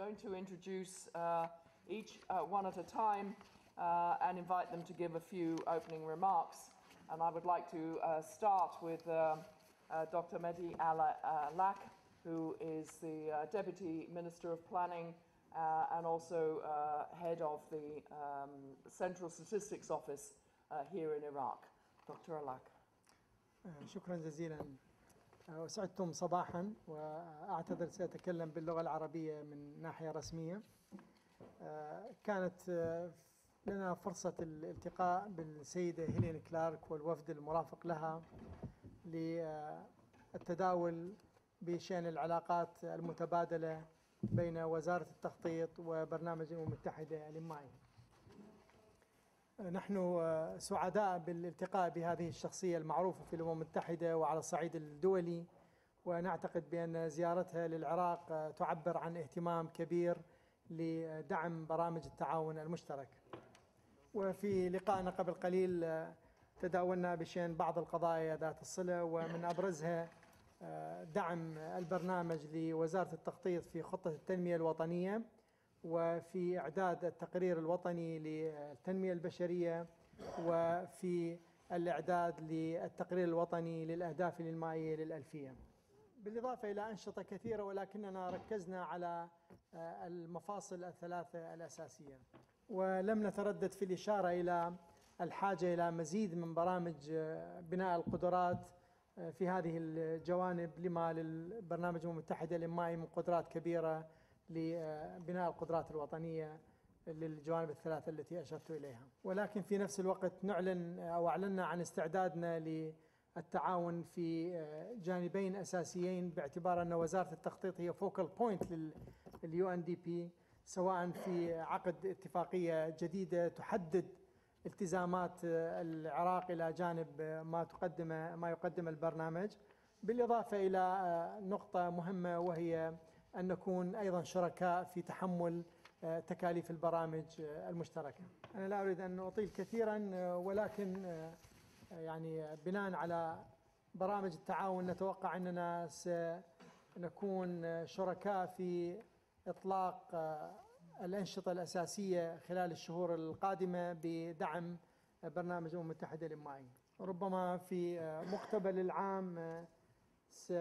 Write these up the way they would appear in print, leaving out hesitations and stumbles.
going to introduce each one at a time and invite them to give a few opening remarks. And I would like to start with Dr. Mehdi Al-Lak, who is the Deputy Minister of Planning and also head of the Central Statistics Office here in Iraq. Dr. Al-Lak. شكرا جزيلا. وسعدتم صباحا، وأعتذر سأتكلم باللغة العربية من ناحية رسمية. كانت لنا فرصة الالتقاء بالسيدة هيلين كلارك والوفد المرافق لها للتداول بشأن العلاقات المتبادلة بين وزارة التخطيط وبرنامج الأمم المتحدة للمائي. نحن سعداء بالالتقاء بهذه الشخصية المعروفة في الأمم المتحدة وعلى الصعيد الدولي، ونعتقد بأن زيارتها للعراق تعبر عن اهتمام كبير لدعم برامج التعاون المشترك. وفي لقائنا قبل قليل تداولنا بشأن بعض القضايا ذات الصلة، ومن أبرزها دعم البرنامج لوزارة التخطيط في خطة التنمية الوطنية، وفي إعداد التقرير الوطني للتنمية البشرية، وفي الإعداد للتقرير الوطني للأهداف المائية للألفية، بالإضافة إلى أنشطة كثيرة، ولكننا ركزنا على المفاصل الثلاثة الأساسية. ولم نتردد في الإشارة إلى الحاجة إلى مزيد من برامج بناء القدرات في هذه الجوانب، لما للبرنامج الأمم المتحدة للمائي من قدرات كبيرة لبناء القدرات الوطنية للجوانب الثلاثة التي أشرت إليها. ولكن في نفس الوقت نعلن أو أعلنا عن استعدادنا للتعاون في جانبين أساسيين، باعتبار أن وزارة التخطيط هي فوكال بوينت للUNDP، سواء في عقد اتفاقية جديدة تحدد التزامات العراق إلى جانب ما يقدم البرنامج، بالإضافة إلى نقطة مهمة، وهي أن نكون أيضا شركاء في تحمل تكاليف البرامج المشتركة. أنا لا أريد أن أطيل كثيرا، ولكن يعني بناء على برامج التعاون نتوقع أننا سنكون شركاء في إطلاق الأنشطة الأساسية خلال الشهور القادمة بدعم برنامج الأمم المتحدة للمائي. ربما في مقتبل العام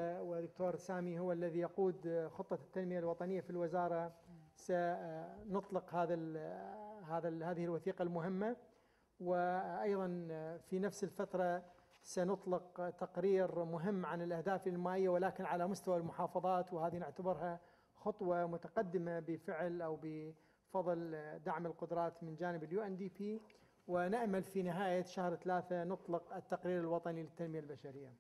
ودكتور سامي هو الذي يقود خطة التنمية الوطنية في الوزارة، سنطلق هذه الوثيقة المهمة، وأيضا في نفس الفترة سنطلق تقرير مهم عن الأهداف المائية، ولكن على مستوى المحافظات، وهذه نعتبرها خطوة متقدمة بفعل أو بفضل دعم القدرات من جانب UNDP. ونأمل في نهاية شهر 3 نطلق التقرير الوطني للتنمية البشرية.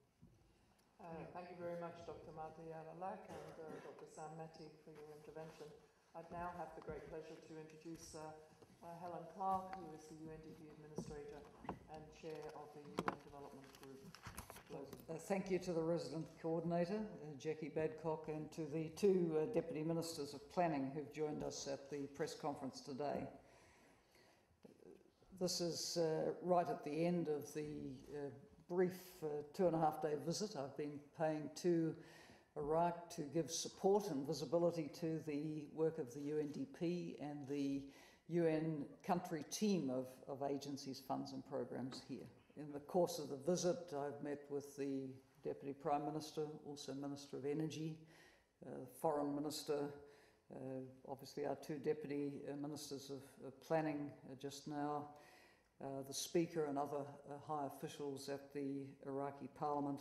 Thank you very much, Dr. Mehdi Al-Lak and Dr. Sam Mehdi, for your intervention. I'd now have the great pleasure to introduce Helen Clark, who is the UNDP Administrator and Chair of the UN Development Group. Thank you to the Resident Coordinator, Jackie Badcock, and to the two Deputy Ministers of Planning who've joined us at the press conference today. This is right at the end of the brief 2.5-day visit I've been paying to Iraq to give support and visibility to the work of the UNDP and the UN country team of agencies, funds and programs here. In the course of the visit, I've met with the Deputy Prime Minister, also Minister of Energy, Foreign Minister, obviously our two Deputy Ministers of Planning just now, the Speaker and other high officials at the Iraqi Parliament,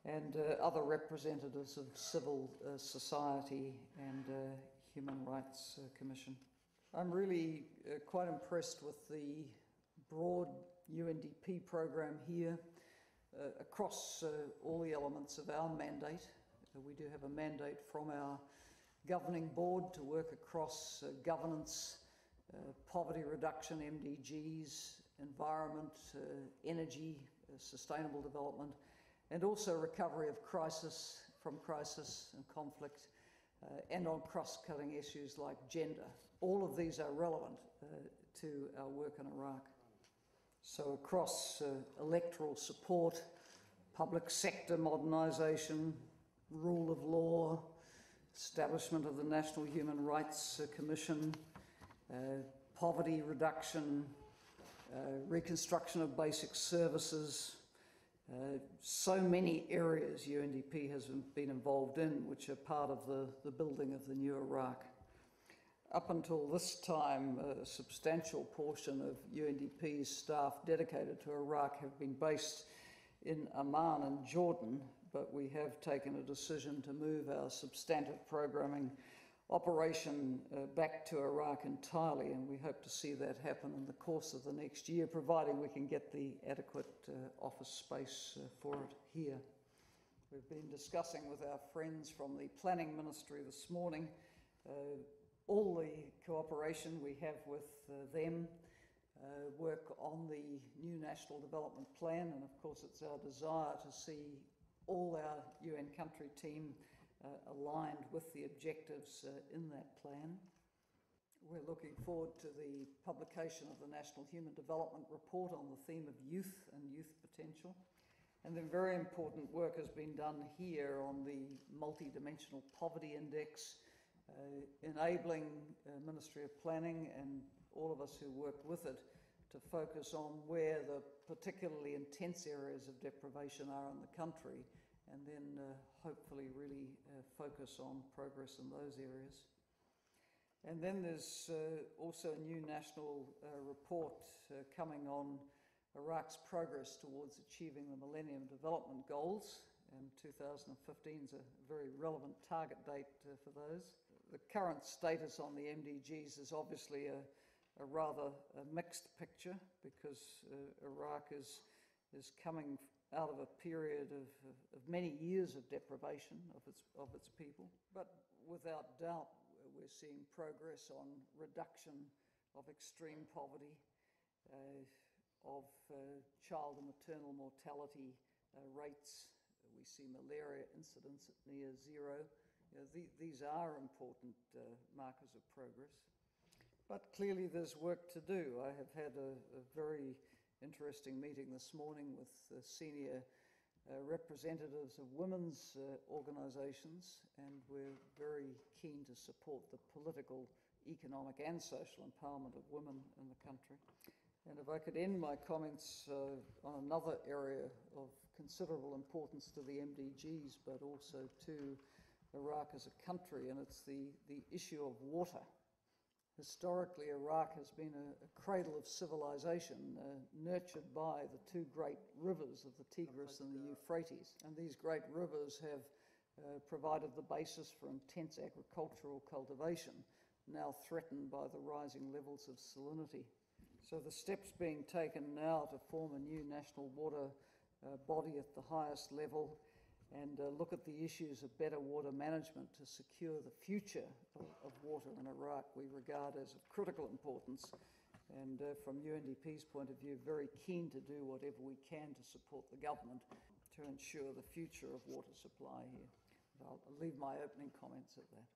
and other representatives of civil society and Human Rights Commission. I'm really quite impressed with the broad UNDP program here across all the elements of our mandate. We do have a mandate from our governing board to work across governance, poverty reduction, MDGs, environment, energy, sustainable development, and also recovery of crisis and conflict, and on cross-cutting issues like gender. All of these are relevant to our work in Iraq. So across electoral support, public sector modernisation, rule of law, establishment of the National Human Rights Commission, poverty reduction, reconstruction of basic services, so many areas UNDP has been involved in which are part of the building of the new Iraq. Up until this time, a substantial portion of UNDP's staff dedicated to Iraq have been based in Amman and Jordan, but we have taken a decision to move our substantive programming operation back to Iraq entirely, and we hope to see that happen in the course of the next year, providing we can get the adequate office space for it here. We've been discussing with our friends from the Planning Ministry this morning all the cooperation we have with them, work on the new National Development Plan, and of course it's our desire to see all our UN country team aligned with the objectives in that plan. We're looking forward to the publication of the National Human Development Report on the theme of youth and youth potential. And then very important work has been done here on the multidimensional poverty index, enabling Ministry of Planning and all of us who work with it to focus on where the particularly intense areas of deprivation are in the country, and then hopefully really focus on progress in those areas. And then there's also a new national report coming on Iraq's progress towards achieving the Millennium Development Goals, and 2015 is a very relevant target date for those. The current status on the MDGs is obviously a rather mixed picture, because Iraq is coming out of a period of many years of deprivation of its people. But without doubt, we're seeing progress on reduction of extreme poverty, of child and maternal mortality rates. We see malaria incidence at near zero. These are important markers of progress. But clearly there's work to do. I have had a very interesting meeting this morning with senior representatives of women's organisations, and we're very keen to support the political, economic and social empowerment of women in the country. And if I could end my comments on another area of considerable importance to the MDGs, but also to Iraq as a country, and it's the issue of water. Historically, Iraq has been a cradle of civilization, nurtured by the two great rivers of the Tigris and the Euphrates. And these great rivers have provided the basis for intense agricultural cultivation, now threatened by the rising levels of salinity. So the steps being taken now to form a new national water body at the highest level, and look at the issues of better water management to secure the future of water in Iraq, we regard as of critical importance, and from UNDP's point of view, very keen to do whatever we can to support the government to ensure the future of water supply here. I'll leave my opening comments at that.